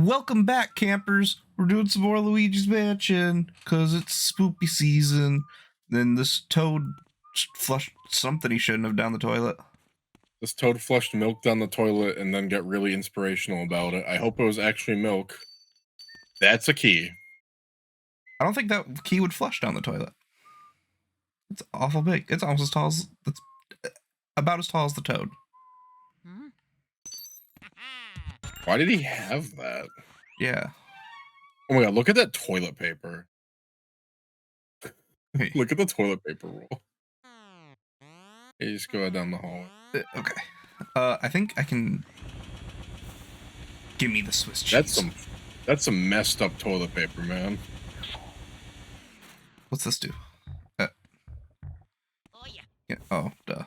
Welcome back, campers. We're doing some more Luigi's Mansion because it's spooky season. Then this toad flushed something he shouldn't have down the toilet. This toad flushed milk down the toilet and then got really inspirational about it. I hope it was actually milk. That's a key. I don't think that key would flush down the toilet. It's awful big. It's almost as tall as... It's about as tall as the toad. Why did he have that? Yeah. Oh my god, look at that toilet paper. Hey. Look at the toilet paper roll. You just go down the hall. Okay. I think I can... Give me the Swiss cheese. That's some messed up toilet paper, man. What's this do? Yeah. Oh, duh.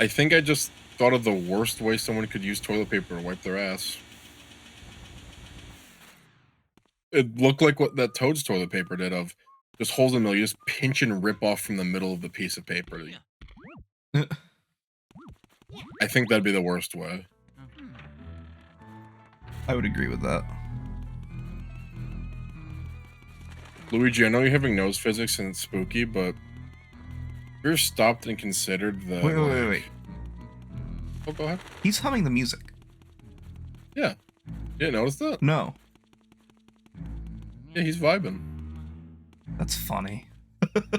I think I just thought of the worst way someone could use toilet paper to wipe their ass. It looked like what that Toad's toilet paper did, of just holes in the middle. You just pinch and rip off from the middle of the piece of paper. I think that'd be the worst way. I would agree with that. Luigi, I know you're having nose physics and it's spooky, but have you ever stopped and considered the... Wait. Oh, go ahead. He's humming the music. Yeah. You didn't notice that? No. Yeah, he's vibing. That's funny. But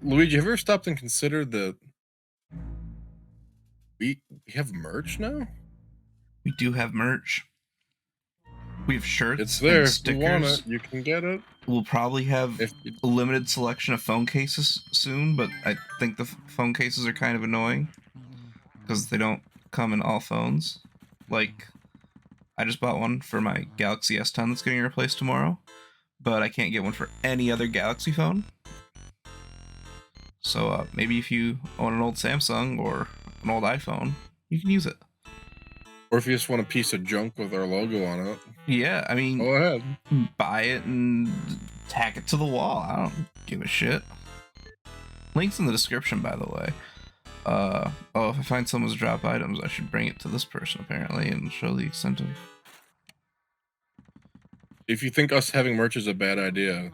Luigi, have you ever stopped and considered that we have merch now? We do have merch. We have shirts. It's there. And If stickers. you want it, you can get it. We'll probably have a limited selection of phone cases soon, but I think the phone cases are kind of annoying because they don't come in all phones. Like, I just bought one for my Galaxy S10 that's getting replaced tomorrow, but I can't get one for any other Galaxy phone. So maybe if you own an old Samsung or an old iPhone, you can use it. Or if you just want a piece of junk with our logo on it. Yeah, I mean, go ahead. Buy it and tack it to the wall. I don't give a shit. Links in the description, by the way. Oh, if I find someone's drop items, I should bring it to this person, apparently, and show the extent of... If you think us having merch is a bad idea,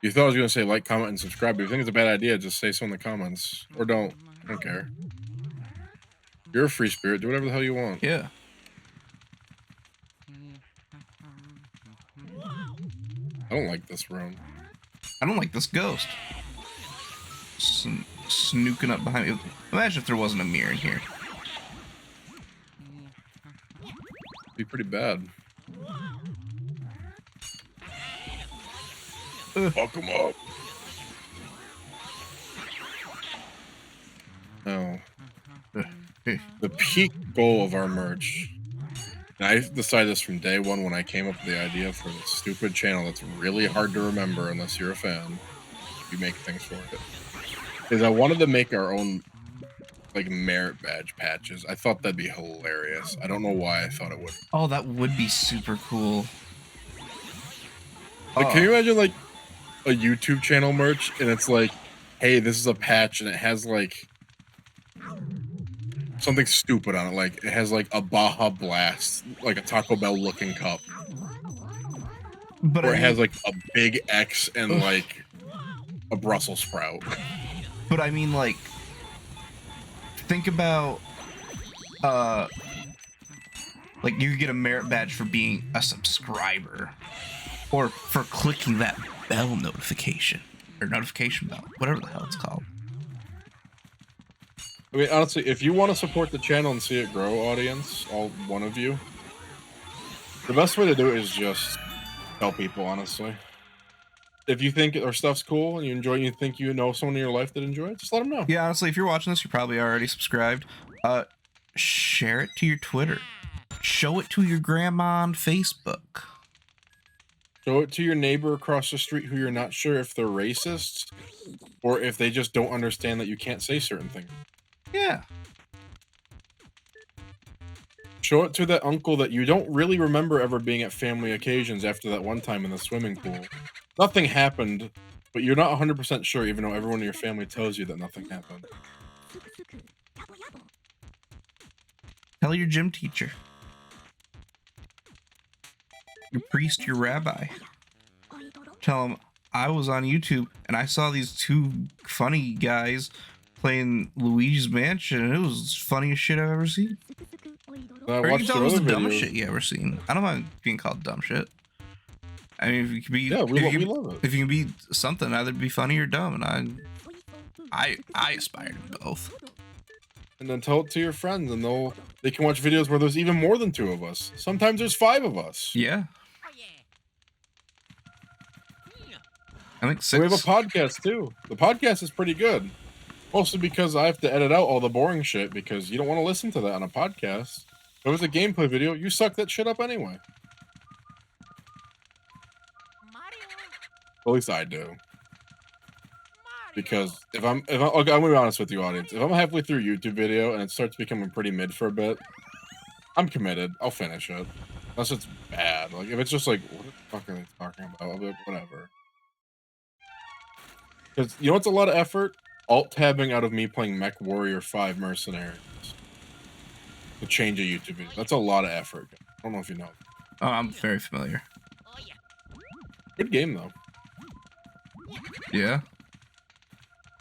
you thought I was going to say like, comment, and subscribe, but if you think it's a bad idea, just say so in the comments. Or don't. I don't care. You're a free spirit. Do whatever the hell you want. Yeah. I don't like this room. I don't like this ghost. Snooking up behind me. Imagine if there wasn't a mirror in here. It'd be pretty bad. Fuck him up. No. The peak goal of our merch, and I decided this from day one when I came up with the idea for this stupid channel that's really hard to remember unless you're a fan. You make things for it. Is I wanted to make our own like merit badge patches. I thought that'd be hilarious. I don't know why I thought it would. Oh, that would be super cool. Like, can you imagine like a YouTube channel merch and it's like, hey, this is a patch and it has like something stupid on it, like it has like a Baja Blast, like a Taco Bell looking cup, but it has like a big X and like a Brussels sprout. But I mean, like, think about like you get a merit badge for being a subscriber or for clicking that bell notification or notification bell, whatever the hell it's called. I mean, honestly, if you want to support the channel and see it grow, audience, all one of you, the best way to do it is just tell people, honestly. If you think our stuff's cool and you enjoy it, you think you know someone in your life that enjoys it, just let them know. Yeah, honestly, if you're watching this, you're probably already subscribed. Share it to your Twitter. Show it to your grandma on Facebook. Show it to your neighbor across the street who you're not sure if they're racist or if they just don't understand that you can't say certain things. Yeah. Show it to that uncle that you don't really remember ever being at family occasions after that one time in the swimming pool. Nothing happened, but you're not 100% sure even though everyone in your family tells you that nothing happened. Tell your gym teacher. Your priest, your rabbi. Tell him I was on YouTube and I saw these two funny guys playing Luigi's Mansion and it was the funniest shit I've ever seen. I Or you watched can tell their it was other the dumbest videos. shit you ever seen. I don't mind being called dumb shit. I mean, if you can be, Yeah, we love it. If you can be something, either be funny or dumb, and I aspire to both. And then tell it to your friends, and they can watch videos where there's even more than 2 of us. Sometimes there's 5 of us. Yeah. I think 6. We have a podcast too. The podcast is pretty good. Mostly because I have to edit out all the boring shit because you don't want to listen to that on a podcast. If it was a gameplay video, you suck that shit up anyway. At least I do. Because if I'm okay, I'm gonna be honest with you, audience. If I'm halfway through a YouTube video and it starts becoming pretty mid for a bit, I'm committed. I'll finish it. Unless it's bad. Like if it's just like, what the fuck are they talking about? I'll be like, whatever. Because you know what's a lot of effort? Alt tabbing out of me playing Mech Warrior 5 Mercenaries to change a YouTube video. That's a lot of effort. I don't know if you know. Oh, I'm very familiar. Good game though. Yeah.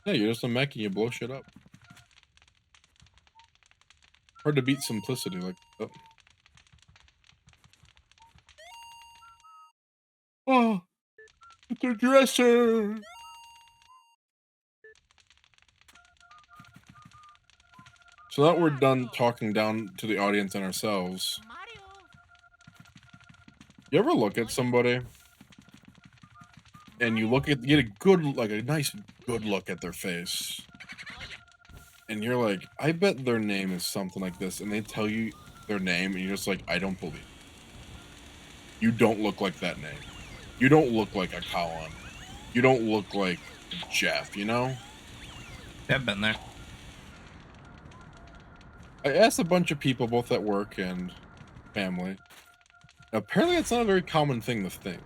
Yeah, you're just a mech and you blow shit up. Hard to beat simplicity like that. Oh, it's a dresser. So that we're done talking down to the audience and ourselves. You ever look at somebody and you get a good, like a nice good look at their face, and you're like, I bet their name is something like this, and they tell you their name, and you're just like, I don't believe it. You don't look like that name. You don't look like a Colin. You don't look like Jeff, you know? I've been there. I asked a bunch of people, both at work and family. Apparently, it's not a very common thing to think.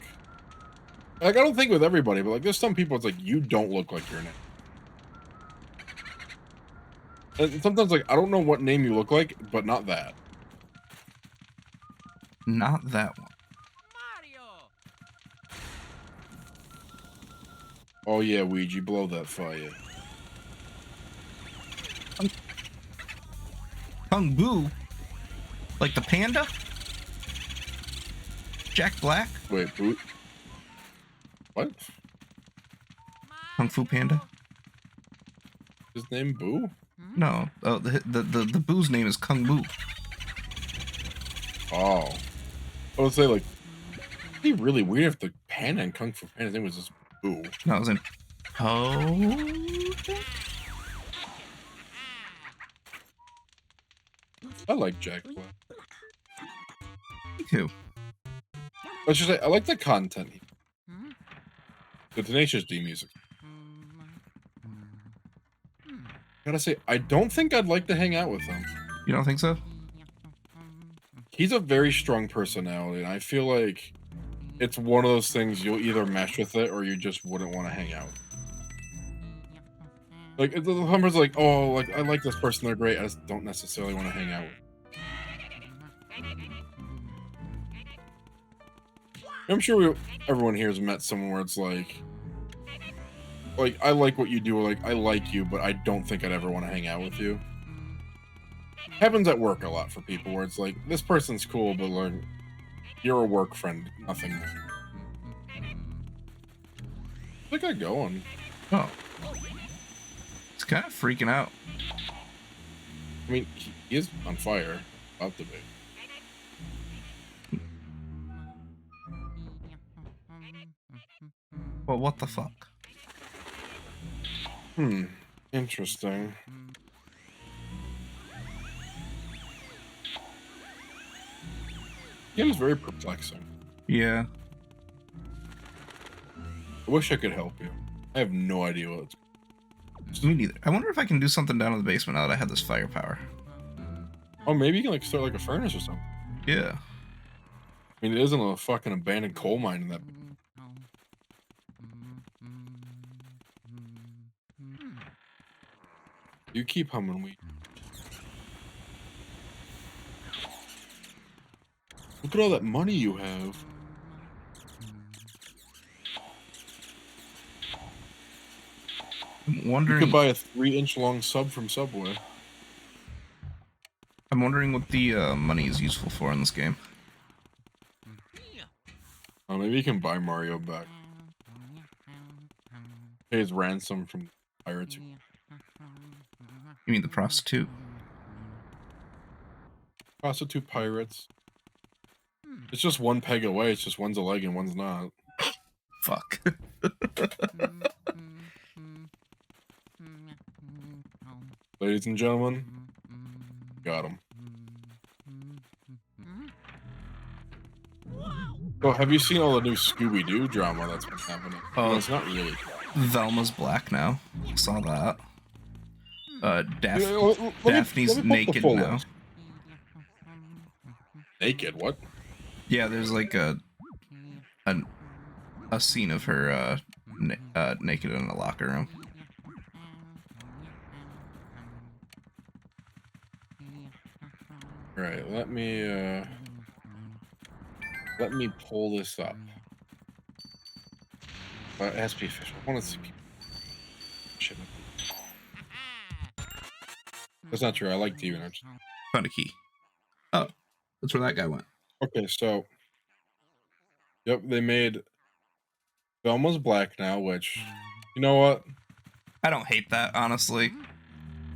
Like, I don't think with everybody, but like, there's some people, it's like, you don't look like your name. And sometimes, like, I don't know what name you look like, but not that. Not that one. Oh yeah, Luigi, blow that fire. Kung Boo? Like the panda? Jack Black? Wait, boot? What? Kung Fu Panda? His name Boo? No. Oh, the Boo's name is Kung Boo. Oh. I would say, like, it'd be really weird if the panda in Kung Fu Panda's name was just Boo. No, it was in Po. I like Jack Black. Me too. Let's just say, I like the content. The Tenacious D music. Gotta say, I don't think I'd like to hang out with him. You don't think so? He's a very strong personality, and I feel like it's one of those things you'll either mesh with it or you just wouldn't want to hang out. Like, the Humber's like, oh, like, I like this person, they're great, I just don't necessarily want to hang out with. I'm sure everyone here has met someone where it's like, I like what you do, like, I like you, but I don't think I'd ever want to hang out with you. Happens at work a lot for people, where it's like, this person's cool, but like, you're a work friend, nothing more. I got going. Oh. It's kind of freaking out. I mean, he is on fire. About to be. Well, what the fuck? Interesting. Game is very perplexing. Yeah. I wish I could help you. I have no idea what it's... Me neither. I wonder if I can do something down in the basement now that I have this firepower. Oh, maybe you can, like, start, like, a furnace or something. Yeah. I mean, it isn't a fucking abandoned coal mine in that... You keep humming, Look at all that money you have. I'm You wondering. could buy a 3-inch long sub from Subway. I'm wondering what the money is useful for in this game. Oh, maybe you can buy Mario back. Pay his ransom from pirates. You mean the prostitute? Prostitute pirates. It's just one peg away. It's just one's a leg and one's not. Fuck. Ladies and gentlemen, got him. So, have you seen all the new Scooby-Doo drama that's been happening? Oh, well, it's not really. Velma's black now. Saw that. Let Daphne's me naked now. List. Naked? What? Yeah, there's like a scene of her naked in a locker room. All right, let me pull this up. It has to be official. I want to see people. Shit. That's not true. I like Demon. Found a key. Oh, that's where that guy went. Okay, so yep, they made Velma's black now, which, you know what? I don't hate that, honestly.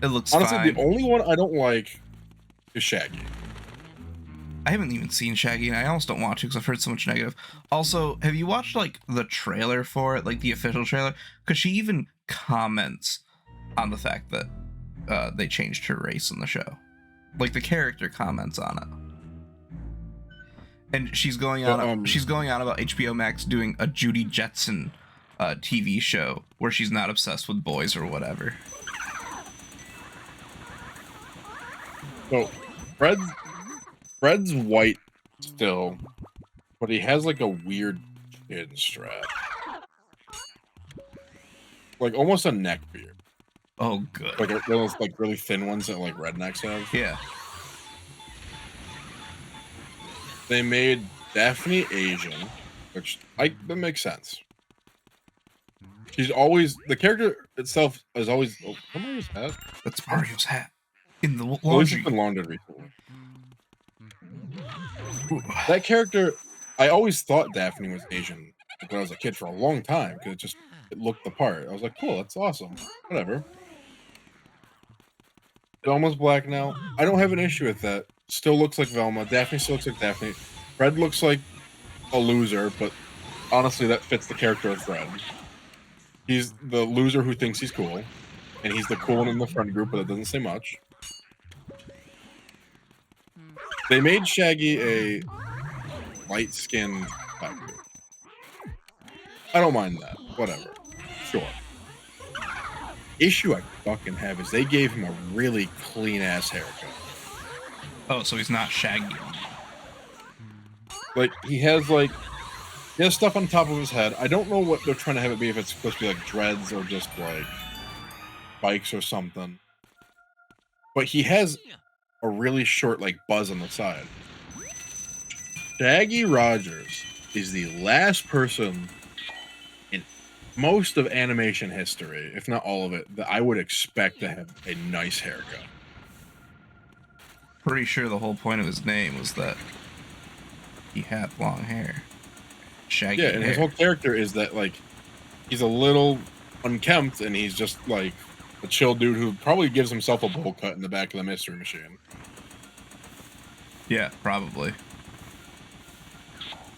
It looks honestly fine. The only one I don't like is Shaggy. I haven't even seen Shaggy, and I almost don't want to because I've heard so much negative. Also, have you watched like the trailer for it, like the official trailer? Because she even comments on the fact that they changed her race in the show. Like the character comments on it. And she's going on. She's going on about HBO Max doing a Judy Jetson TV show where she's not obsessed with boys or whatever. So, Fred's white still, but he has like a weird chin strap, like almost a neck beard. Oh, good. Like those like really thin ones that like rednecks have. Yeah. They made Daphne Asian, which that makes sense. She's always the character itself is always. Oh, Mario's hat. That's Mario's hat in the laundry. Well, it's been laundered recently. Ooh. That character, I always thought Daphne was Asian when I was a kid for a long time because it looked the part. I was like, cool, that's awesome. Whatever. Velma's black now. I don't have an issue with that. Still looks like Velma. Daphne still looks like Daphne. Fred looks like a loser, but honestly, that fits the character of Fred. He's the loser who thinks he's cool, and he's the cool one in the friend group, but it doesn't say much. They made Shaggy a light-skinned black dude. I don't mind that. Whatever. Sure. Issue I fucking have is they gave him a really clean-ass haircut. Oh, so he's not Shaggy. Like, he has stuff on top of his head. I don't know what they're trying to have it be, if it's supposed to be like dreads or just like spikes or something. But he has a really short like buzz on the side. Shaggy Rogers is the last person in most of animation history, if not all of it, that I would expect to have a nice haircut. Pretty sure the whole point of his name was that he had long hair. Shaggy and hair. his whole character is that like he's a little unkempt and he's just like a chill dude who probably gives himself a bowl cut in the back of the Mystery Machine. Yeah, probably.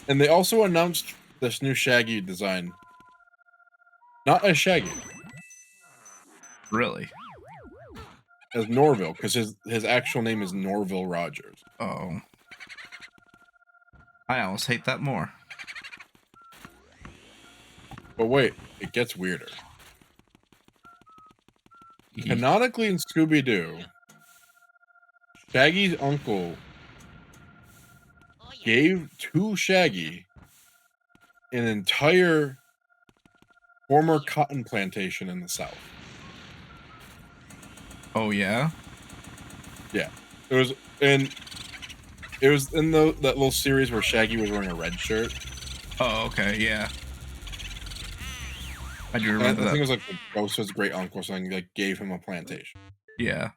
And they also announced this new Shaggy design. Not as Shaggy. Really? As Norville, because his actual name is Norville Rogers. Oh. I almost hate that more. But wait, it gets weirder. Canonically in Scooby-Doo, Shaggy's uncle gave to Shaggy an entire former cotton plantation in the South. Oh, yeah? Yeah. It was, and It was in that little series where Shaggy was wearing a red shirt. Oh, okay, yeah. I do I remember think that. it was like the ghost of his great uncle or something, like gave him a plantation. Yeah.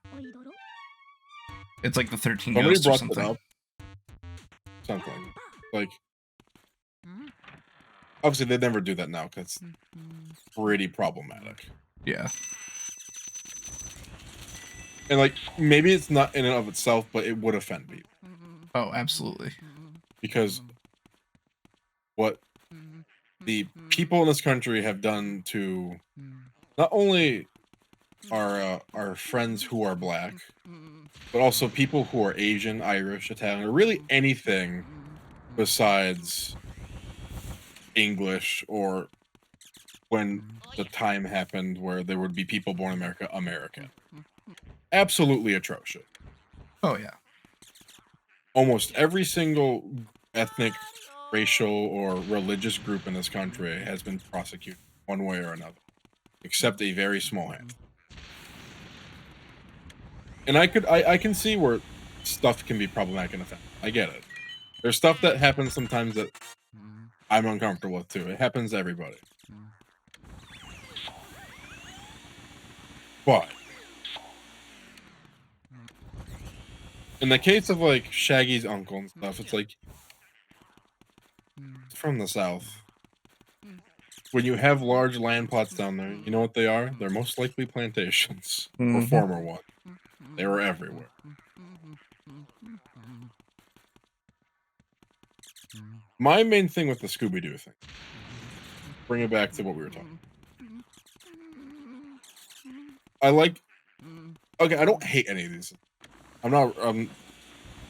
It's like the 13 Somebody Ghosts or brought that something. up. Something. Like, obviously they'd never do that now because it's pretty problematic. Yeah. And like, maybe it's not in and of itself, but it would offend people. Oh, absolutely. Because what the people in this country have done to not only our friends who are black, but also people who are Asian, Irish, Italian, or really anything besides English, or when the time happened where there would be people born in America, American. Absolutely atrocious. Oh, yeah. Almost every single ethnic, racial, or religious group in this country has been prosecuted one way or another, except a very small hand. And I can see where stuff can be problematic and offensive. I get it. There's stuff that happens sometimes that I'm uncomfortable with too. It happens to everybody. But in the case of like Shaggy's uncle and stuff, it's like it's from the South. When you have large land plots down there, you know what they are? They're most likely plantations or former ones. They were everywhere. My main thing with the Scooby-Doo thing, bring it back to what we were talking about. I like, okay, I don't hate any of these. I'm not,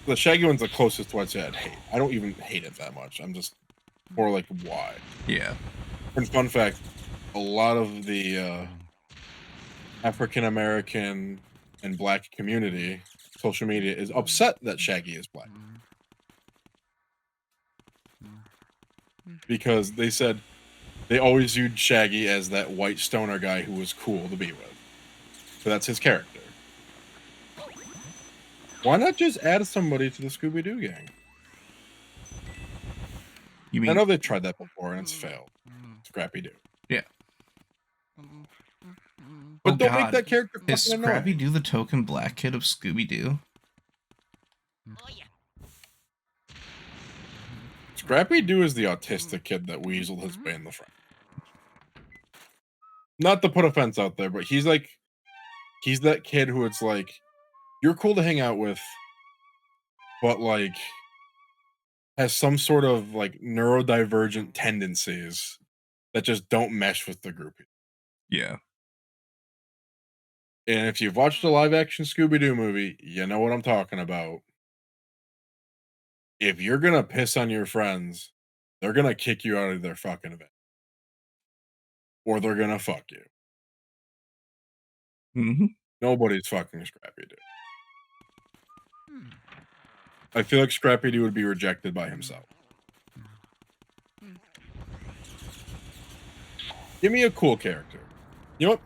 the Shaggy one's the closest to what I said hate. I don't even hate it that much. I'm just more like, why? Yeah. And fun fact, a lot of the African-American and black community, social media, is upset that Shaggy is black. Because they said they always viewed Shaggy as that white stoner guy who was cool to be with. So that's his character. Why not just add somebody to the Scooby-Doo gang? You I mean? know they tried that before and it's failed. Scrappy-Doo. Yeah. But Oh, don't make God. that character Is fucking annoying. Scrappy-Doo the token black kid of Scooby-Doo? Scrappy-Doo is the autistic kid that Weasel has been the friend. Not to put offense out there, but he's that kid who it's like, you're cool to hang out with, but like has some sort of like neurodivergent tendencies that just don't mesh with the group. Yeah. And if you've watched a live action Scooby-Doo movie, you know what I'm talking about. If you're gonna piss on your friends, they're gonna kick you out of their fucking event. Or they're gonna fuck you. Mm-hmm. Nobody's fucking Scrappy-Doo. I feel like Scrappy-Doo would be rejected by himself. Give me a cool character. You know what?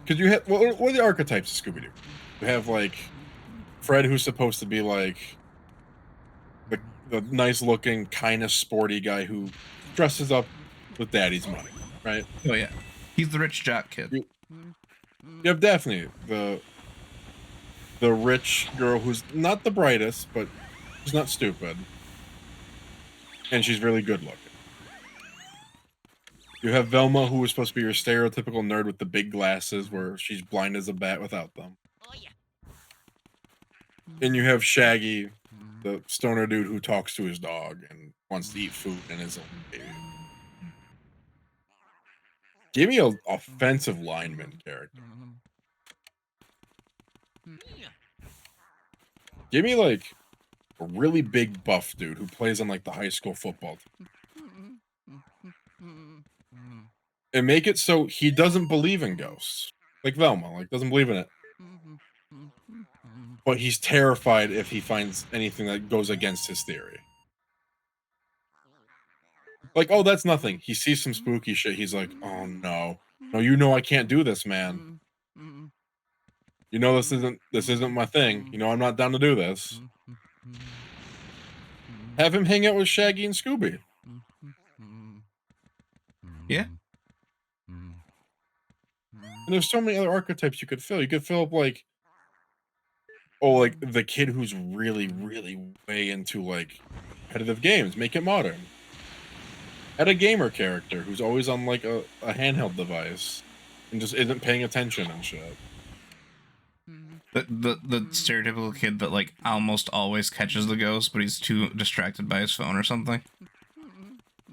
Because you have, what are the archetypes of Scooby-Doo? You have like Fred, who's supposed to be like the nice looking, kind of sporty guy who dresses up with daddy's money, right? Oh, yeah. He's the rich jock kid. You have Daphne, the rich girl who's not the brightest, but she's not stupid. And she's really good looking. You have Velma, who is supposed to be your stereotypical nerd with the big glasses, where she's blind as a bat without them. And you have Shaggy, the stoner dude who talks to his dog and wants to eat food and is a baby. Give me an offensive lineman character. Give me like a really big buff dude who plays on like the high school football team. And make it so he doesn't believe in ghosts. Like Velma, like doesn't believe in it. But he's terrified if he finds anything that goes against his theory. Like, oh, that's nothing. He sees some spooky shit. He's like, oh no. No, you know I can't do this, man. You know this isn't my thing. You know I'm not down to do this. Have him hang out with Shaggy and Scooby. Yeah. And there's so many other archetypes you could fill. You could fill up like, oh, like the kid who's really, really way into like competitive games. Make it modern. Add a gamer character who's always on like a handheld device and just isn't paying attention and shit. The stereotypical kid that like almost always catches the ghost, but he's too distracted by his phone or something.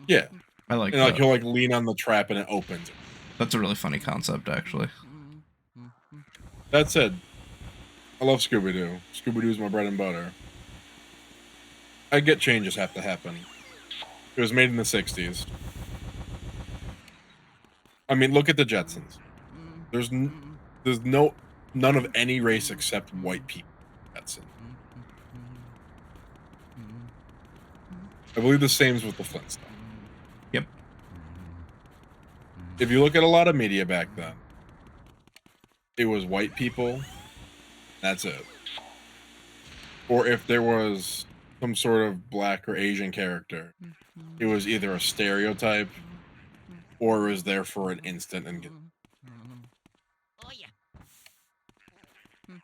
Yeah. I like And that. like he'll like lean on the trap and it opens. That's a really funny concept, actually. That said, I love Scooby-Doo. Scooby-Doo's my bread and butter. I get changes have to happen. It was made in the 60s. I mean, look at the Jetsons. There's none of any race except white people. Jetson. I believe the same is with the Flintstones. Yep. If you look at a lot of media back then, it was white people. That's it. Or if there was some sort of black or Asian character, it was either a stereotype or it was there for an instant and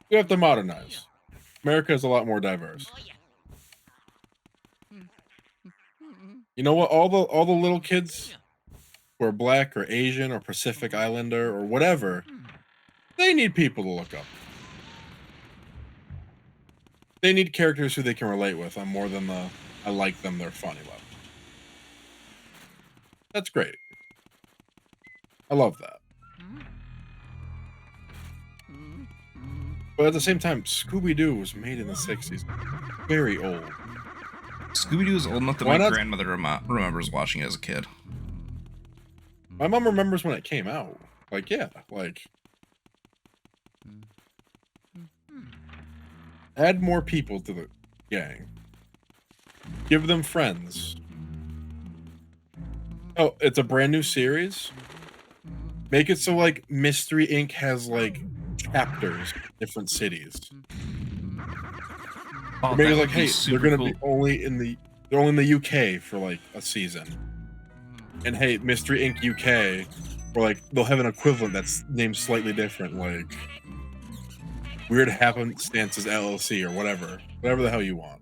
you have to modernize. America is a lot more diverse. You know what? All the little kids who are black or Asian or Pacific Islander or whatever, they need people to look up. They need characters who they can relate with on more than the I like them, they're funny level. That's great. I love that. But at the same time, Scooby-Doo was made in the 60s. Very old. Scooby-Doo is old enough that my grandmother remembers watching it as a kid. My mom remembers when it came out. Like, yeah, like... Add more people to the gang. Give them friends. Oh, it's a brand new series? Make it so, like, Mystery Inc. has, like, chapters in different cities. Oh, or maybe like, hey, they're gonna be only in the UK for like a season. And hey, Mystery Inc. UK, or like they'll have an equivalent that's named slightly different, like Weird Happenstances LLC or whatever the hell you want.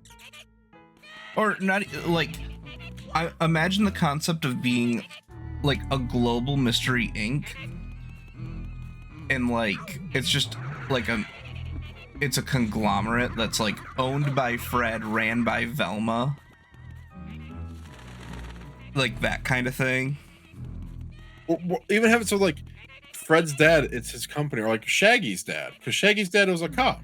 Or not like, I imagine the concept of being like a global Mystery Inc. And like it's just like it's a conglomerate that's like owned by Fred, ran by Velma. Like that kind of thing. Or even have it so like Fred's dad, it's his company, or like Shaggy's dad, because Shaggy's dad was a cop.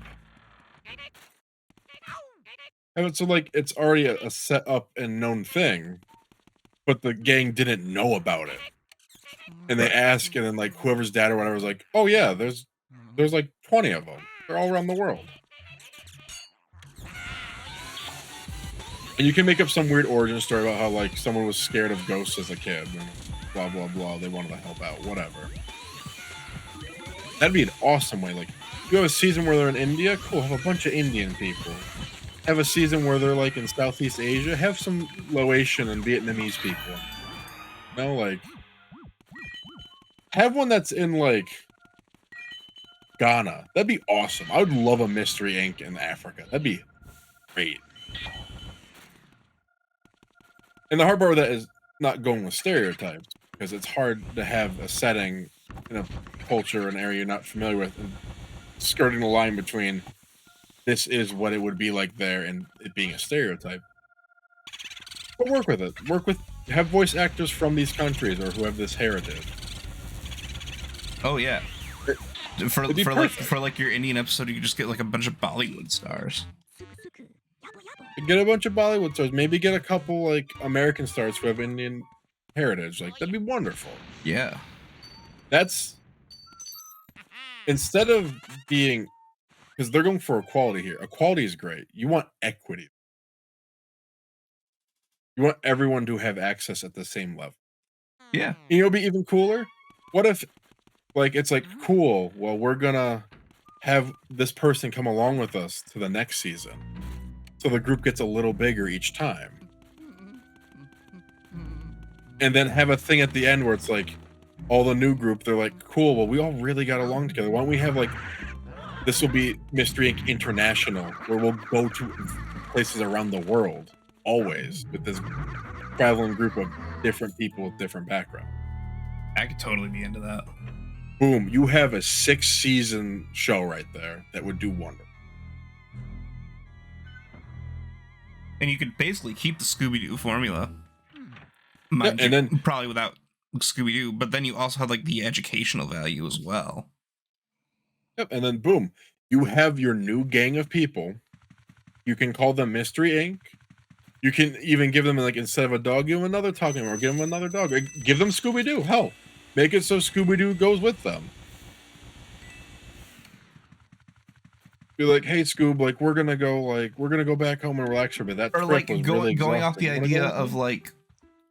Have it so like it's already a set up and known thing, but the gang didn't know about it. And they ask, and then like whoever's dad or whatever is like, oh yeah, there's like 20 of them. They're all around the world. And you can make up some weird origin story about how like someone was scared of ghosts as a kid and blah blah blah. They wanted to help out, whatever. That'd be an awesome way. Like, you have a season where they're in India, cool. Have a bunch of Indian people. Have a season where they're like in Southeast Asia. Have some Laotian and Vietnamese people. You know, like have one that's in like Ghana. That'd be awesome. I would love a Mystery Inc. in Africa. That'd be great. And the hard part with that is not going with stereotypes, because it's hard to have a setting in a culture, an area you're not familiar with, and skirting the line between this is what it would be like there and it being a stereotype. But work with it. Have voice actors from these countries or who have this heritage. Oh yeah. For like your Indian episode, you could just get like a bunch of Bollywood stars. Get a bunch of Bollywood stars. Maybe get a couple like American stars who have Indian heritage. Like that'd be wonderful. Yeah. That's instead of being, because they're going for equality here. Equality is great. You want equity. You want everyone to have access at the same level. Yeah. You know, it'd be even cooler. What if, like, it's like, cool, well, we're gonna have this person come along with us to the next season. So the group gets a little bigger each time. and then have a thing at the end where it's like all the new group, they're like, cool, well, we all really got along together. Why don't we have like, this will be Mystery Inc. International, where we'll go to places around the world, always, with this traveling group of different people with different backgrounds. I could totally be into that. Boom, you have a 6-season show right there that would do wonders. And you could basically keep the Scooby-Doo formula. And then probably without Scooby-Doo, but then you also have like the educational value as well. Yep, and then boom, you have your new gang of people. You can call them Mystery Inc. You can even give them, like, instead of a dog, give them another talking or give them another dog. Give them Scooby-Doo. Hell, make it so Scooby-Doo goes with them. Be like, hey, Scoob, like, we're gonna go back home and relax for a bit. That or trip like was going really going off the exhausting. idea of like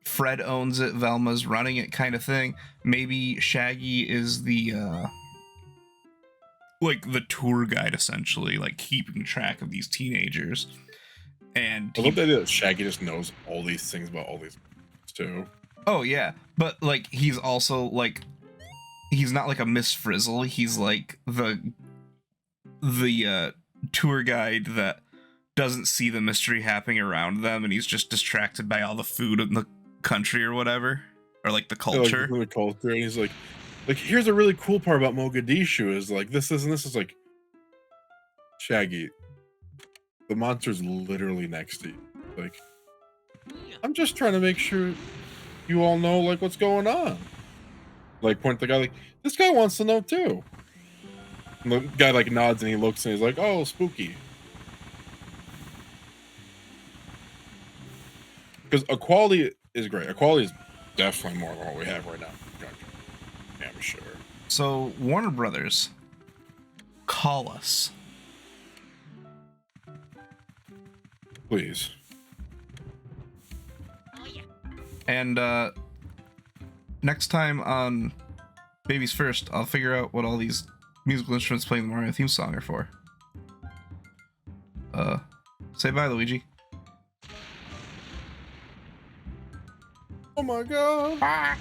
Fred owns it, Velma's running it kind of thing. Maybe Shaggy is the like the tour guide, essentially, like keeping track of these teenagers. And I love the idea that Shaggy just knows all these things about all these too. Oh yeah, but like he's also like, he's not like a Miss Frizzle. He's like the tour guide that doesn't see the mystery happening around them, and he's just distracted by all the food in the country or whatever, or like the culture. Yeah, like, the culture, and he's like, here's a really cool part about Mogadishu is like this and this is like, Shaggy, the monster's literally next to you. Like, I'm just trying to make sure you all know like what's going on. Like, point the guy, like, this guy wants to know too. And the guy like nods and he looks and he's like, oh, spooky. Because equality is great. Equality is definitely more than what we have right now. Yeah, I'm sure. So Warner Brothers, call us. Please. And next time on Babies First, I'll figure out what all these musical instruments playing the Mario theme song are for. Say bye, Luigi. Oh my god. Bye.